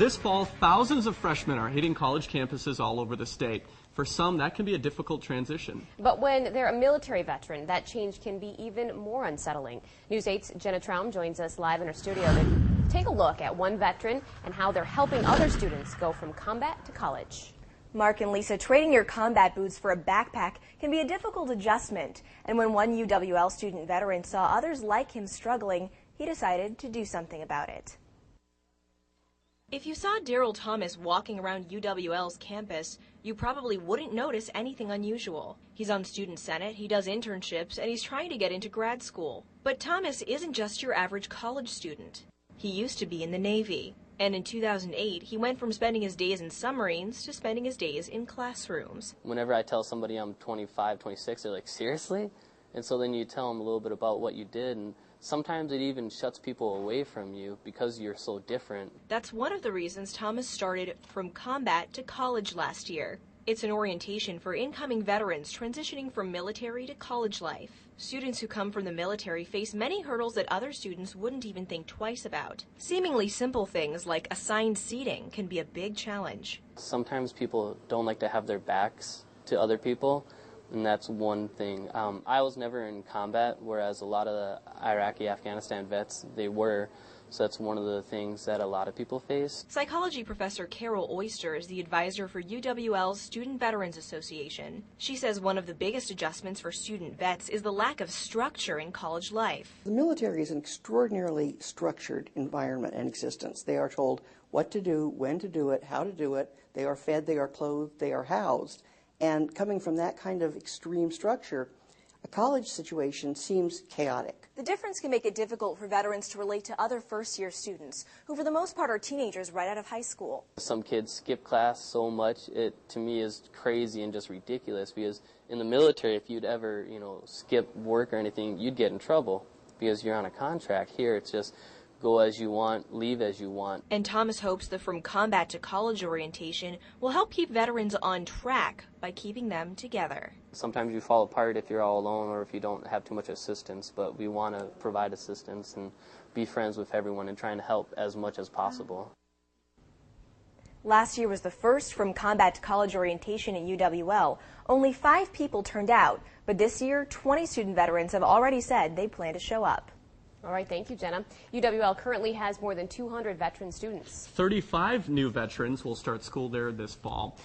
This fall, thousands of freshmen are hitting college campuses all over the state. For some, that can be a difficult transition. But when they're a military veteran, that change can be even more unsettling. News 8's Jenna Traum joins us live in her studio to take a look at one veteran and how they're helping other students go from combat to college. Mark and Lisa, trading your combat boots for a backpack can be a difficult adjustment. And when one UWL student veteran saw others like him struggling, he decided to do something about it. If you saw Daryl Thomas walking around UWL's campus, you probably wouldn't notice anything unusual. He's on Student Senate, he does internships, and he's trying to get into grad school. But Thomas isn't just your average college student. He used to be in the Navy. And in 2008, he went from spending his days in submarines to spending his days in classrooms. Whenever I tell somebody I'm 25, 26, they're like, seriously? And so then you tell them a little bit about what you did, and sometimes it even shuts people away from you because you're so different. That's one of the reasons Thomas started From Combat to College last year. It's an orientation for incoming veterans transitioning from military to college life. Students who come from the military face many hurdles that other students wouldn't even think twice about. Seemingly simple things like assigned seating can be a big challenge. Sometimes people don't like to have their backs to other people, and that's one thing. I was never in combat, whereas a lot of the Iraqi, Afghanistan vets, they were. So that's one of the things that a lot of people face. Psychology professor Carol Oyster is the advisor for UWL's Student Veterans Association. She says one of the biggest adjustments for student vets is the lack of structure in college life. The military is an extraordinarily structured environment and existence. They are told what to do, when to do it, how to do it. They are fed, they are clothed, they are housed. And coming from that kind of extreme structure, a college situation seems chaotic. The difference can make it difficult for veterans to relate to other first-year students, who for the most part are teenagers right out of high school. Some kids skip class so much, it to me is crazy and just ridiculous, because in the military, if you'd ever, skip work or anything, you'd get in trouble because you're on a contract. Here, it's just go as you want, leave as you want. And Thomas hopes the From Combat to College orientation will help keep veterans on track by keeping them together. Sometimes you fall apart if you're all alone or if you don't have too much assistance, but we want to provide assistance and be friends with everyone and trying to help as much as possible. Last year was the first From Combat to College orientation at UWL. Only 5 people turned out, but this year 20 student veterans have already said they plan to show up. All right, thank you, Jenna. UWL currently has more than 200 veteran students. 35 new veterans will start school there this fall.